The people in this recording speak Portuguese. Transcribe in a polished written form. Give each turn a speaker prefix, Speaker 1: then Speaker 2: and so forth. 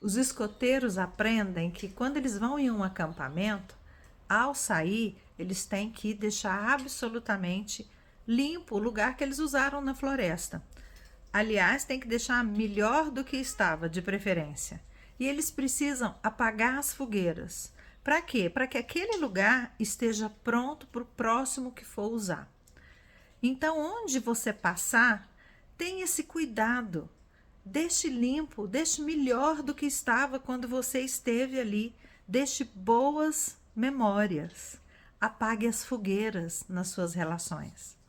Speaker 1: Os escoteiros aprendem que quando eles vão em um acampamento, ao sair, eles têm que deixar absolutamente limpo o lugar que eles usaram na floresta. Aliás, tem que deixar melhor do que estava, de preferência. E eles precisam apagar as fogueiras. Para quê? Para que aquele lugar esteja pronto para o próximo que for usar. Então, onde você passar, tenha esse cuidado. Deixe limpo, deixe melhor do que estava quando você esteve ali. Deixe boas memórias. Apague as fogueiras nas suas relações.